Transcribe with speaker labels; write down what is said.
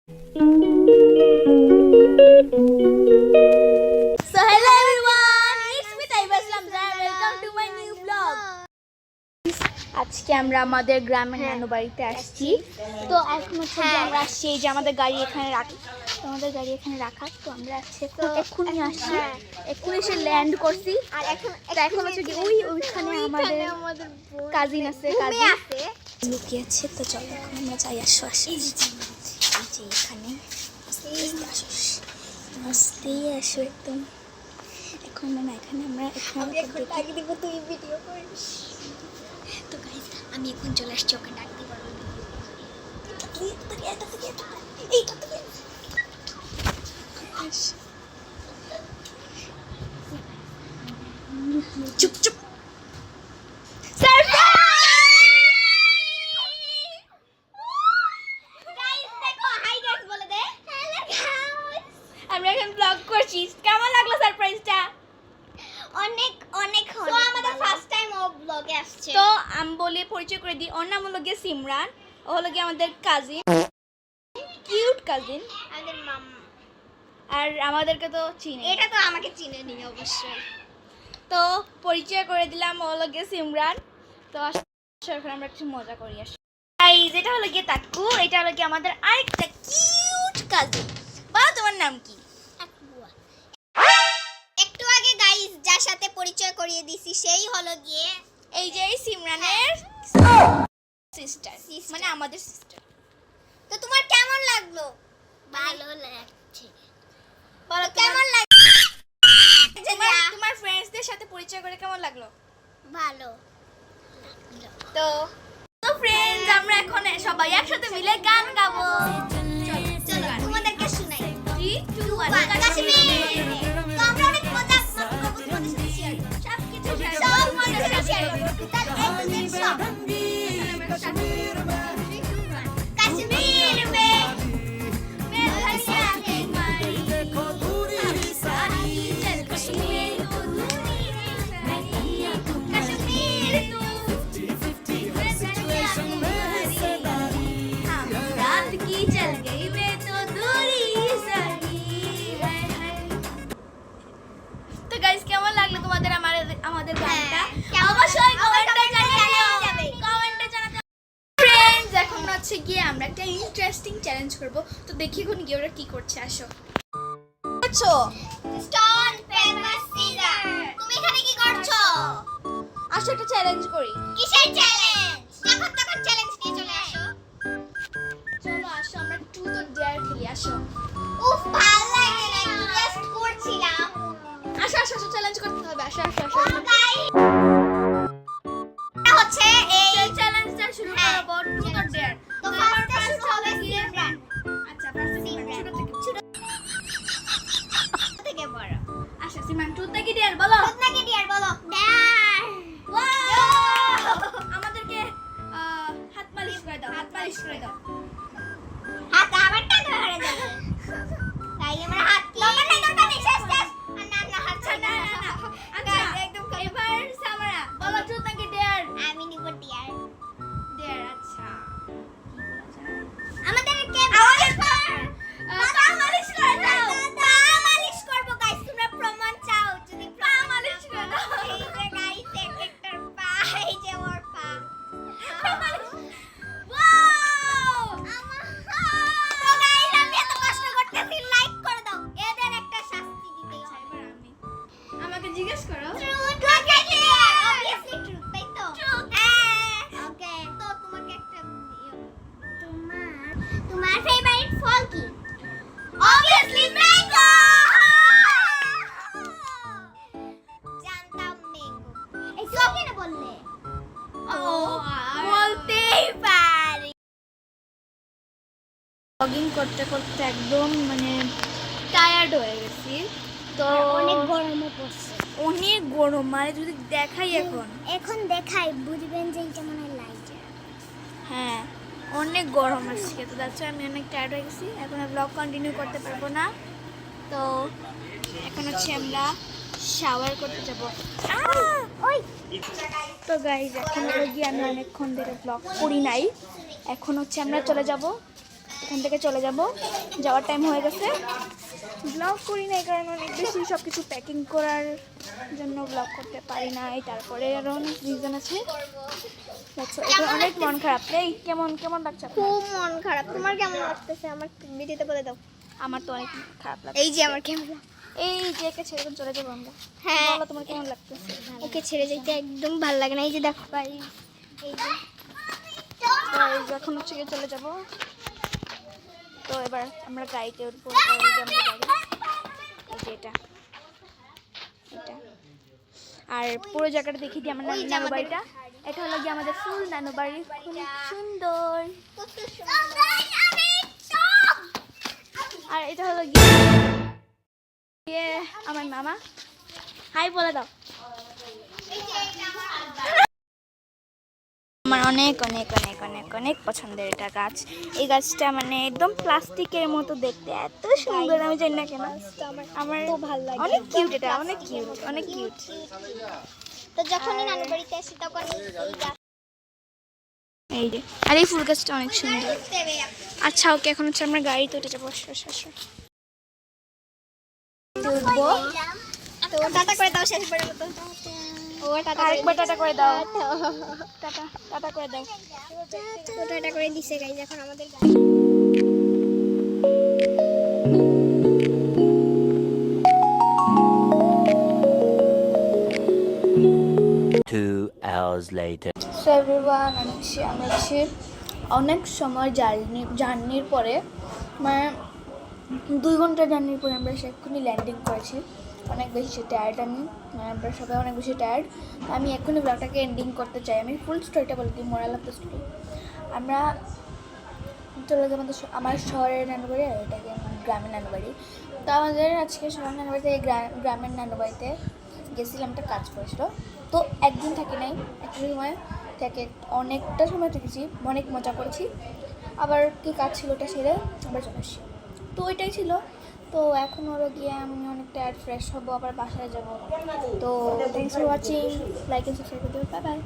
Speaker 1: So hello everyone, it's me Taiba Islamza. Welcome to my new vlog. আজকে আমরা আমাদের গ্রামের নানু বাড়িতে আসছি। তো এখন হচ্ছে যে আমরা আসছি এই যে আমাদের গাড়ি এখানে রাখি। আমাদের গাড়ি এখানে রাখা, তো আমরা আজকে এক্ষুনি আসছি, এক্ষুনি এসে ল্যান্ড করছি। আর এখন হচ্ছে কি ওইখানে আমাদের কাজিন আছে, লুকিয়ে আছে। তো চলো এখন আমরা যাই, আসো এই যে এখানে আসতে আসো একদম। এখন না এখানে আমরা এখানে দিব, তুই ভিডিও করিস। তো গাইস আমি এখন চলে আসছি, ওকে ডাক দিব। চুপ চুপ আমরা এখন ব্লগ করছি। কেমন লাগলো সারপ্রাইজটা?
Speaker 2: অনেক অনেক ভালো। তো আমাদের ফার্স্ট টাইম ও ব্লগে আসছে।
Speaker 1: তো আমি বলি পরিচয় করে দিই, ওর নাম হলো গিয়ে সিমরান। ও হলো গিয়ে আমাদের কাজিন, কিউট কাজিন,
Speaker 2: আমাদের মাম্মা।
Speaker 1: আর আমাদেরকে তো চিনে,
Speaker 2: এটা তো আমাকে চিনে নি অবশ্যই।
Speaker 1: তো পরিচয় করে দিলাম, ও হলো গিয়ে সিমরান। তো এখন আমরা একটু মজা করি। আসি গাইস, এটা হলো গিয়ে তাক্কু, এটা হলো গিয়ে আমাদের আরেকটা কিউট কাজিন। বাবা তোমার নাম কি?
Speaker 2: একটু আগে গাইস যার সাথে পরিচয় করিয়ে দিছি সেই হলো গিয়ে
Speaker 1: এই যে সিমরানের সিস্টার, মানে আমাদের সিস্টার।
Speaker 2: তো তোমার কেমন লাগলো? ভালো লাগছে।
Speaker 1: বলো
Speaker 2: কেমন লাগছে?
Speaker 1: তোমার ফ্রেন্ডসদের সাথে পরিচয় করে কেমন লাগলো?
Speaker 2: ভালো।
Speaker 1: তো ফ্রেন্ডস, আমরা এখন সবাই একসাথে মিলে গান গাবো।
Speaker 2: চলো তোমাদেরকে শোনাই।
Speaker 1: 3 2 1
Speaker 2: কাশ্মীর। তো আমরা অনেক মজা করব, তোমাদের সাথে শেয়ার করব।
Speaker 1: সবকিছু
Speaker 2: সব তোমাদের সাথে শেয়ার করব। তাহলে একদিন সব कश्मीर में मैं धनिया के मारी देखो दूरी सारी चल कश्मीर तो दूरी सारी कश्मीर तो 50-50 हर सिचुएशन में हम रात की चल गई मैं तो दूरी सारी
Speaker 1: তো গাইস, কেমন লাগলো তোমাদের আমাদের গানটা?
Speaker 2: কেমন
Speaker 1: অবশ্যই কমেন্টে
Speaker 2: জানিয়ে
Speaker 1: জানাতে, কমেন্টে জানাতে। ফ্রেন্ডস, এখন হচ্ছে গিয়ে আমরা একটা ইন্টারেস্টিং চ্যালেঞ্জ করব। তো দেখি এখন গিয়ে ওরা কি করছে। আসো আছো,
Speaker 2: স্টোন পেপার সিজার। তুমি এখানে কি করছো?
Speaker 1: আসো একটা চ্যালেঞ্জ করি।
Speaker 2: কিসের চ্যালেঞ্জ? যখন তখন চ্যালেঞ্জ নিয়ে চলে আসো।
Speaker 1: চলো আসো আমরা ট্রুথ অর ডেয়ার খেলি। আসো
Speaker 2: উফ ভালো লাগে না, জাস্ট করছিলাম।
Speaker 1: আসো আসো আসো, চ্যালেঞ্জ করতে হবে। আসো আসো আসো।
Speaker 2: হচ্ছে এই
Speaker 1: চ্যালেঞ্জটা শুরু করব, ট্রুথ অর ডেয়ার।
Speaker 2: তো ফার্স্ট চলে গিয়ে
Speaker 1: আচ্ছা, ফার্স্ট ছোট
Speaker 2: থেকে বড়।
Speaker 1: আচ্ছা সিমান, ট্রুথ নাকি ডেয়ার বলো?
Speaker 2: ট্রুথ নাকি ডিয়ার বলো? ডিয়ার।
Speaker 1: ওয়াও! আমাদেরকে হাত মালিশ করে দাও, হাত মালিশ করে দাও।
Speaker 2: হাত আমারটা ধরে দেবে। তাই আমরা হাত কি তোমার নাই দরকার নেই, শেষ শেষ। না না হাত
Speaker 1: না না না, আচ্ছা একদম এবার সামরা বলো, ট্রুথ নাকি ডেয়ার?
Speaker 2: আমি নিব ডিয়ার।
Speaker 1: ডেয়ার। আচ্ছা কি বলা যায়?
Speaker 2: আমাদেরকে
Speaker 1: আমাদের পা মালিশ করে দাও।
Speaker 2: পা মালিশ করব গাইস, তোমরা প্রমাণ চাও? যদি
Speaker 1: পা মালিশ করে দাও।
Speaker 2: এই যে গাইস একটা পা, এই যে ওর পা।
Speaker 1: ওয়াও!
Speaker 2: তো গাইস আমি এত কষ্ট করতেছি, লাইক করে দাও। এদের একটা শাস্তি দিতেই
Speaker 1: আচ্ছা,
Speaker 2: হবে।
Speaker 1: এবার আমাকে জিজ্ঞেস করো।
Speaker 2: ট্রুথ নাকি ডিয়ার? অবভিয়াসলি ট্রুথ, তাই তো? হ্যাঁ। ওকে, তো তোমাকে একটা তোমার ফেভারিট ফল কি? Obviously mango. জানতাম ম্যাঙ্গো। এই সব কেন বললে?
Speaker 1: ও
Speaker 2: বলতেই পারি।
Speaker 1: ব্লগিং করতে করতে একদম মানে টায়ার্ড হয়ে গেছি। তো
Speaker 2: অনেক গরমও পড়ছে।
Speaker 1: অনেক গরম, মানে যদি দেখাই
Speaker 2: এখন দেখাই বুঝবেন যে এটা মনে হয় লাইট।
Speaker 1: হ্যাঁ অনেক গরম আজকে, তো যাচ্ছে আমি অনেক টায়ার্ড হয়ে গেছি। এখন আর ব্লগ কন্টিনিউ করতে পারবো না। তো এখন হচ্ছে আমরা শাওয়ার করতে যাব।
Speaker 2: ওই
Speaker 1: তো গাইজ এখন গিয়ে আমি অনেকক্ষণ ধরে ব্লগ করি নাই, এখন হচ্ছে আমরা চলে যাব এখান থেকে চলে যাব, যাওয়ার টাইম হয়ে গেছে। ব্লগ করি না এই কারণে অনেক বেশি সব কিছু প্যাকিং করার জন্য ব্লগ করতে পারি না, এই তারপরে আরও অনেক রিজন আছে। এটা অনেক মন খারাপ। এই কেমন কেমন লাগছে আপনার?
Speaker 2: খুব মন খারাপ। তোমার কেমন লাগতেছে আমার ভিডিওতে বলে দাও।
Speaker 1: আমার তো অনেক খারাপ লাগছে।
Speaker 2: এই যে আমার কেমন,
Speaker 1: এই যে একে ছেড়ে এখন চলে যাবো আমরা।
Speaker 2: হ্যাঁ
Speaker 1: বলো তোমার কেমন লাগতেছে?
Speaker 2: ওকে ছেড়ে যেতে একদম ভালো লাগে না। এই যে দেখো ভাই, এই যে
Speaker 1: গাইজ এখন হচ্ছে গিয়ে চলে যাব। তো এবার আমরা গাড়িতে উঠবো। এই যে আমাদের গাড়ি, এই যে এটা এটা। আর পুরো জায়গাটা দেখিয়ে দিই আমার
Speaker 2: ওই যে
Speaker 1: নানু
Speaker 2: আমাদের
Speaker 1: বাড়িটা। এটা হলো গিয়ে আমাদের ফুল নানু বাড়ি, খুব সুন্দর।
Speaker 2: কত সুন্দর।
Speaker 1: আর এটা হলো গিয়ে আমার মামা। হাই বলে দাও। আমার অনেক অনেক অনেক অনেক অনেক পছন্দের এটা গাছ। এই গাছটা মানে একদম প্লাস্টিকের মতো দেখতে, এত সুন্দর। আমি জানি না কেন আমার
Speaker 2: তো ভালো লাগে।
Speaker 1: অনেক কিউট, এটা অনেক কিউট, অনেক কিউট।
Speaker 2: তো যখনই নানু বাড়িতে আসি তখন এই গাছ
Speaker 1: এই যে, আর এই ফুল গাছটা অনেক সুন্দর। আচ্ছা ওকে, এখন হচ্ছে আমরা গাড়িতে উঠে যাবো। উঠবো।
Speaker 2: তো টাটা করে দাও শেষবারের মতো। ও টাটা
Speaker 1: আরেকবার টাটা করে দাও। টাটা টাটা করে দাও।
Speaker 2: ও টাটা করে দিছে গাইজ। এখন আমাদের গাড়ি
Speaker 3: 2 hours later.
Speaker 1: সো এভরিওয়ান, আমরা হচ্ছে অনেক সময় জার্নির পরে, মানে 2 ঘন্টা জার্নির পরে আমরা এক্ষুনি ল্যান্ডিং করেছি। অনেক বেশি টায়ার্ড আমি, মানে আমরা সবাই অনেক বেশি টায়ার্ড। আমি এক্ষুনি ব্লগটাকে এন্ডিং করতে চাই। আমি ফুল স্টোরিটা বলে দিই, মোরাল অফ দ্য স্টোরি। আমরা চলে যাই আমার শহরের নানুবাড়ি, আর এটাকে গ্রামের নানুবাড়ি। তো আমাদের আজকে শহরের নানুবাড়ি থেকে গ্রামের নানুবাড়িতে গেছিলাম, একটা কাজ করেছিল। তো একদিন থাকি নাই, একটা সময় থেকে অনেকটা সময় থেকেছি, অনেক মজা করেছি। আবার কি কাজ ছিল ওটা সেরে আবার চলে আসছি। তো ওইটাই ছিল। তো এখন ওরা গিয়ে আমি অনেক টায়ার্ড, ফ্রেশ হবো, আবার বাসায় যাবো। তো thanks for watching, like and subscribe করতে, বাই বাই।